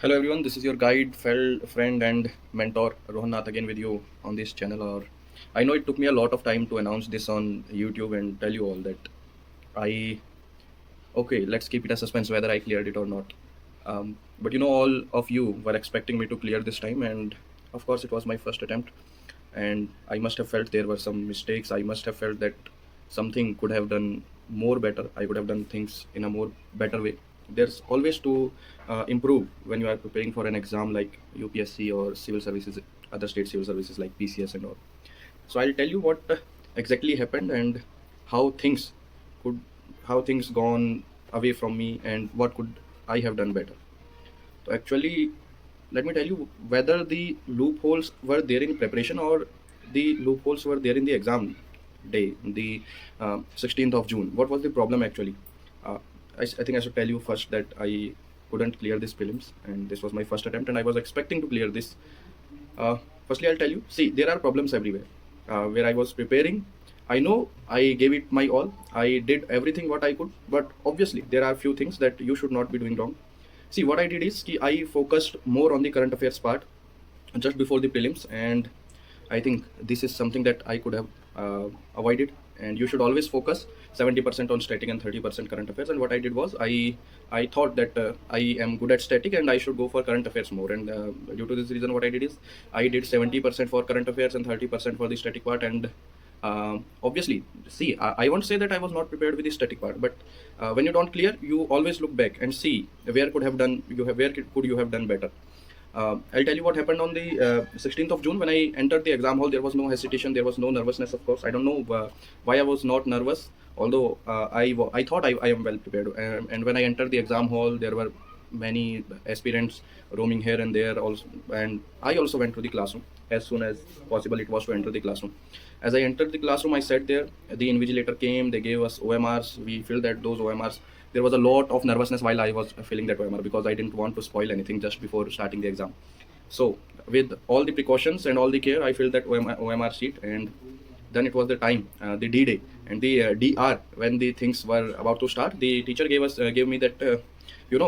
Hello everyone, this is your guide, friend and mentor Rohan Nath again with you on this channel. Or I know it took me a lot of time to announce this on YouTube and tell you all that I okay, let's keep it a suspense whether I cleared it or not. But all of you were expecting me to clear this time, and of course, it was my first attempt. And I must have felt there were some mistakes. I must have felt that something could have done more better. I could have done things in a more better way. There's always to improve when you are preparing for an exam like UPSC or civil services, other state civil services like PCS and all. So I'll tell you what exactly happened and how things could how things gone away from me and what could I have done better. So actually, let me tell you whether the loopholes were there in preparation or the loopholes were there in the exam day, the 16th of June. What was the problem actually? Uh, I think I should tell you first that I couldn't clear this prelims, and this was my first attempt, and I was expecting to clear this. Uh, Firstly, I'll tell you. See, there are problems everywhere. Where I was preparing, I know I gave it my all. I did everything what I could, but obviously there are few things that you should not be doing wrong. See, what I did is I focused more on the current affairs part just before the prelims, and I think this is something that I could have avoided. And you should always focus 70% on static and 30% current affairs. And what I did was I thought that I am good at static and I should go for current affairs more. And due to this reason, what I did is I did 70% for current affairs and 30% for the static part. And obviously, see, I won't say that I was not prepared with the static part, but when you don't clear, you always look back and see where could you have done better. I'll tell you what happened on the 16th of June when I entered the exam hall. There was no hesitation, there was no nervousness. Of course, I don't know why I was not nervous. Although I thought I am well prepared. And when I entered the exam hall, there were many aspirants roaming here and there. Also, and I also went to the classroom as soon as possible. It was to enter the classroom. As I entered the classroom, I sat there. The invigilator came. They gave us OMRs. We filled that those OMRs. There was a lot of nervousness while I was filling that OMR because I didn't want to spoil anything just before starting the exam. So with all the precautions and all the care, I filled that OMR sheet, and then it was the time, the D-Day and the DR when the things were about to start. The teacher gave me that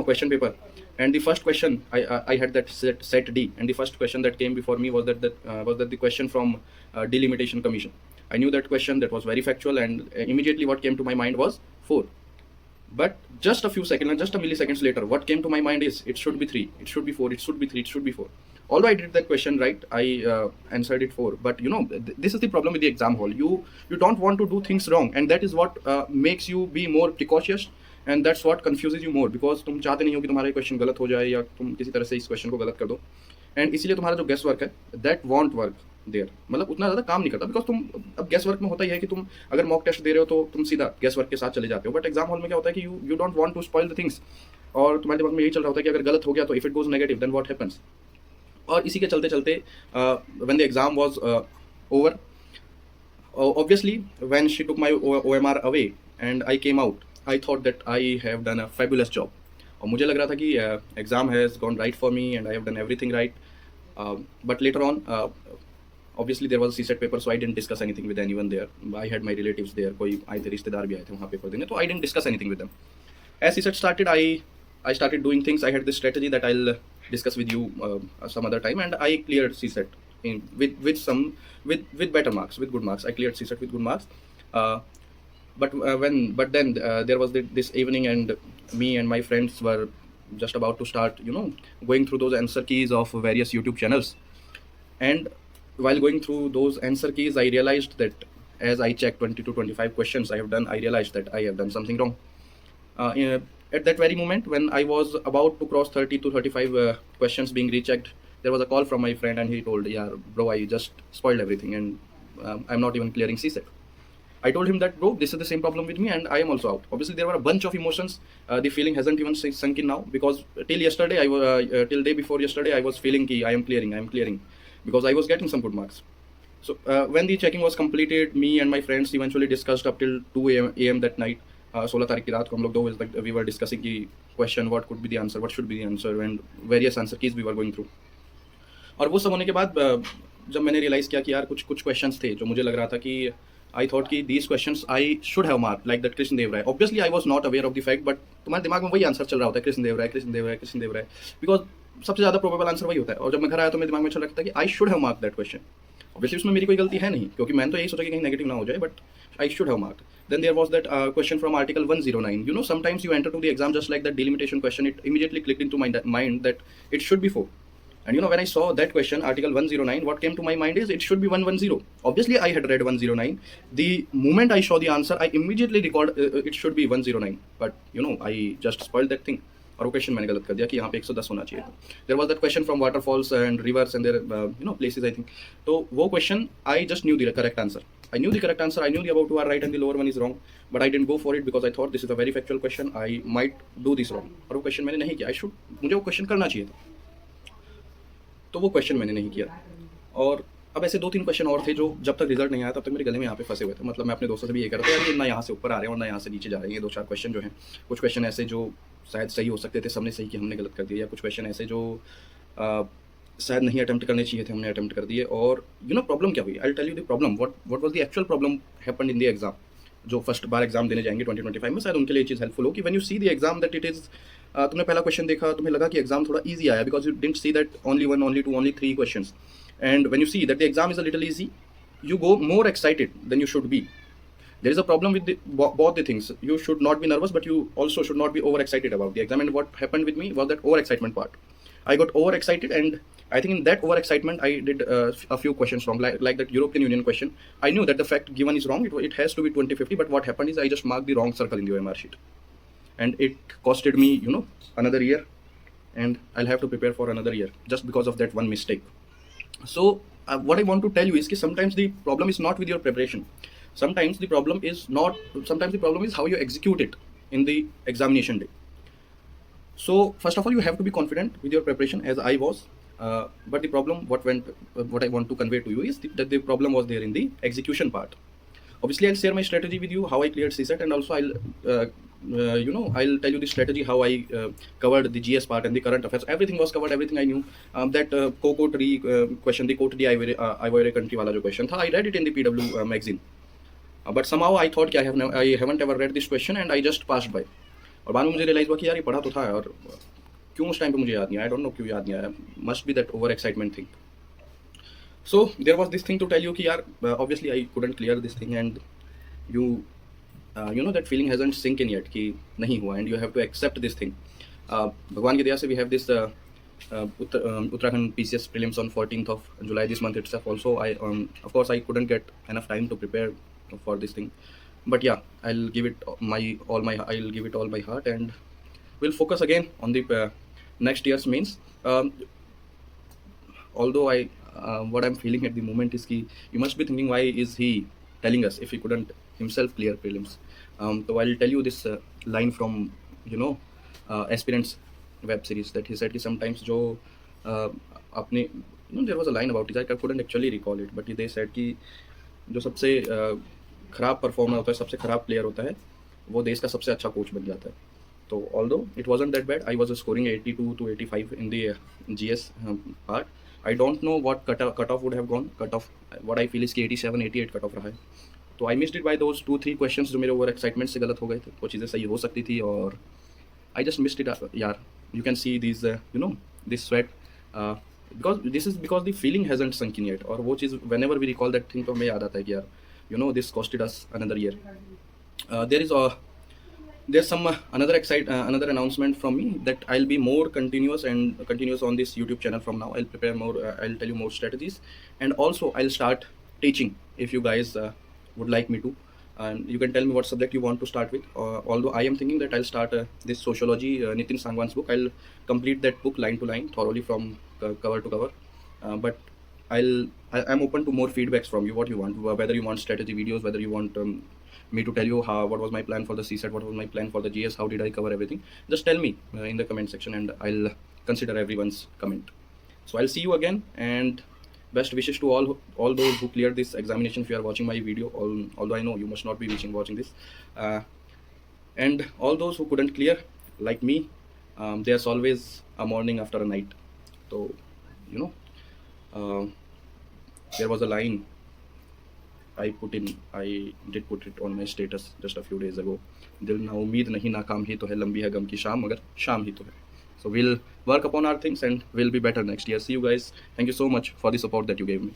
question paper, and the first question I had that set D, and the first question that came before me was that the question from Delimitation Commission. I knew that question, that was very factual, and immediately what came to my mind was 4. But just a few seconds and just a milliseconds later, what came to my mind is it should be 3, it should be 4, it should be 3, it should be 4. Although I did that question right, I answered it 4. But this is the problem with the exam hall. You don't want to do things wrong, and that is what makes you be more precautious, and that's what confuses you more, because तुम चाहते नहीं हो कि तुम्हारा question गलत हो जाए या तुम किसी तरह से इस क्वेश्चन को गलत कर दो. एंड इसीलिए तुम्हारा जो गेस वर्क है दैट वॉन्ट वर्क देयर, मतलब उतना ज़्यादा काम नहीं करता. बिकॉज तुम अब गेस वर्क में होता ही है कि तुम अगर मॉक टेस्ट दे रहे हो तो तुम सीधा गेस वर्क के साथ चले जाते हो. बट एग्जाम हॉल में क्या होता है कि you don't want to spoil the things, और तुम्हारे दिमाग में यही चल रहा होता है कि अगर गलत हो गया तो if it goes negative then what happens. और इसी के चलते चलते when the exam was over, obviously when she took my OMR away and I came out, I thought that I have done a fabulous job. और मुझे लग रहा था कि exam has gone right for me and I have done everything right. But later on, obviously there was a CSET paper, so I didn't discuss anything with anyone there. I had my relatives there, कोई आए थे, रिश्तेदार भी आए थे वहाँ paper देने, तो I didn't discuss anything with them. As CSET started, I started doing things. I had this strategy that I'll discuss with you some other time, and I cleared CSET with better marks, with good marks. I cleared CSET with good marks. But then there was this evening, and me and my friends were just about to start going through those answer keys of various YouTube channels. And while going through those answer keys, I realized that as I checked 20 to 25 questions I realized that I have done something wrong. At that very moment when I was about to cross 30 to 35 questions being rechecked, there was a call from my friend, and he told, yeah bro, I just spoiled everything, and I'm not even clearing CSET. I told him that, bro, this is the same problem with me and I am also out. Obviously, there were a bunch of emotions. The feeling hasn't even sunk in now, because till yesterday, till day before yesterday, I was feeling ki I am clearing, because I was getting some good marks. So when the checking was completed, me and my friends eventually discussed up till 2 a.m. that night. 16 तारीख की रात को हम लोग 2 बजे तक we were discussing की question, what could be the answer, what should be the answer, and various answer keys we were going through. और वो सब होने के बाद जब मैंने रियलाइज़ किया कि यार कुछ क्वेश्चंस थे जो मुझे लग रहा था कि I thought कि these questions I should have marked, like that Krishna Dev Rai. Obviously, I was not aware of the fact, but तुम्हारे दिमाग में वही आंसर चल रहा होता है, कृष्ण देव राय, कृष्ण देव राय, कृष्ण देव राय, because सबसे ज़्यादा प्रोबेबल आंसर वही होता है। और जब मैं घर आया तो मेरे दिमाग में अच्छा लगता है कि I should have mark that question. Obviously उसमें मेरी कोई गलती है नहीं, क्योंकि मैंने तो यही सोचा कि कहीं नेगेटिव ना हो जाए, but I should have mark. Then there was that question from Article 109. You know, sometimes you enter to the exam just like that delimitation question. It immediately clicked into my mind that it should be 4. And you know, when I saw that question, Article 109, what came to my mind is it should be 110. Obviously, I had read 109. The moment I saw the answer, I immediately recalled it should be 109. But you know, I just spoiled that thing. और वो question मैंने गलत कर दिया कि यहाँ पे 110 होना चाहिए था। There was that question from waterfalls and rivers and there you know places I think. तो वो question I just knew the correct answer. I knew the correct answer. I knew the above two are right and the lower one is wrong, but I didn't go for it because I thought this is a very factual question. I might do this wrong. और वो question मैंने नहीं किया। मुझे वो question करना चाहिए था, तो वो क्वेश्चन मैंने नहीं किया। और अब ऐसे 2-3 क्वेश्चन और थे जो जब तक रिजल्ट नहीं आया तब तक मेरे गले में यहाँ पे फंसे हुए थे। मतलब मैं अपने दोस्तों से भी ये कह रहा था यार, ये ना यहाँ से ऊपर आ रहे हैं और ना यहाँ से नीचे जा रहे हैं। ये 2-4 क्वेश्चन जो हैं, कुछ क्वेश्चन ऐसे जो शायद सही हो सकते थे, सबने सही किया, हमने गलत कर दिया। या कुछ क्वेश्चन ऐसे जो शायद नहीं अटेम्प्ट करने चाहिए थे, हमने अटेम्प्ट कर दिए। और यू नो प्रॉब्लम क्या हुई, I will tell you the problem, what was the actual problem happened in the exam. जो फर्स्ट बार एग्जाम देने जाएंगे 2025 में, शायद उनके लिए ये चीज़ हेल्पफुल हो कि when you see the exam that it is, तुमने पहला क्वेश्चन देखा, तुम्हें लगा कि एग्जाम थोड़ा ईजी आया because you didn't see that only 1, only 2, only 3 questions. And when you see that the exam is a little easy, you go more excited than you should be. There is a problem with both the things. You should not be nervous, but you also should not be overexcited about the exam. And what happened with me was that overexcitement part. I got overexcited, and I think in that overexcitement, I did a few questions wrong, like that European Union question. I knew that the fact given is wrong. It has to be 2050, but what happened is I just marked the wrong circle in the OMR sheet, and it costed me, you know, another year, and I'll have to prepare for another year just because of that one mistake. So what I want to tell you is that sometimes the problem is not with your preparation. Sometimes the problem is how you execute it in the examination day. So first of all, you have to be confident with your preparation, as I was. But the problem, what I want to convey to you is that the problem was there in the execution part. Obviously, I'll share my strategy with you, how I cleared CSET, and also I'll tell you the strategy how I covered the GS part and the current affairs. Everything was covered, everything I knew. That cocoa tree question, the cocoa tree ivory country wala jo question tha, I read it in the PW magazine. But somehow I thought I haven't ever read this question, and I just passed by. और बाद में मुझे realise हुआ कि यार ये पढ़ा तो था, और क्यों उस टाइम पे मुझे याद नहीं आया। आई डोंट नो क्यों याद नहीं आया। Must be that over excitement thing. So there was this thing to tell you कि यार obviously I couldn't clear this thing, and you know that feeling hasn't sink in yet कि नहीं हुआ, and you have to accept this thing. भगवान की दया से we have this Uttarakhand PCS prelims on 14th of July this month itself. Also of course I couldn't get enough time to prepare for this thing, but yeah, I'll give it all my heart, and we'll focus again on the next year's mains. Although what I'm feeling at the moment is कि you must be thinking why is he telling us if he couldn't himself clear prelims. So I'll tell you this line from aspirants web series that he said कि sometimes जो अपने there was a line about it, I couldn't actually recall it, but they said कि जो सबसे खराब performer होता है, सबसे खराब प्लेयर होता है, वो देश का सबसे अच्छा कोच बन जाता है। तो although it wasn't that bad, I was scoring 82 to 85 in the GS part. I don't know what cutoff would have gone. Cutoff, what I feel is कि 87, 88 cutoff रहा है। तो I missed it by those 2-3 questions जो मेरे over excitement से गलत हो गए थे। वो चीज़ें सही हो सकती थी, और I just missed it यार। You can see these this sweat because the feeling hasn't sunk in yet. और वो चीज़ whenever we recall that thing तो हमें याद आता है कि यार this costed us another year. There's some another announcement from me that I'll be more continuous on this YouTube channel from now. I'll prepare more. I'll tell you more strategies, and also I'll start teaching if you guys would like me to. And you can tell me what subject you want to start with. Although I am thinking that I'll start this sociology, Nitin Sangwan's book. I'll complete that book line to line thoroughly from cover to cover. But I'm open to more feedbacks from you. What you want, whether you want strategy videos, whether you want me to tell you what was my plan for the CSET, what was my plan for the GS, how did I cover everything. Just tell me in the comment section, and I'll consider everyone's comment. So I'll see you again, and best wishes to all those who cleared this examination. If you are watching my video, although I know you must not be watching this, and all those who couldn't clear, like me, there's always a morning after a night. So there was a line I did put it on my status just a few days ago. दिल ना उम्मीद नहीं नाकाम ही तो है, लंबी है गम की शाम मगर शाम ही तो है. So we'll work upon our things and we'll be better next year. See you guys. Thank you so much for the support that you gave me.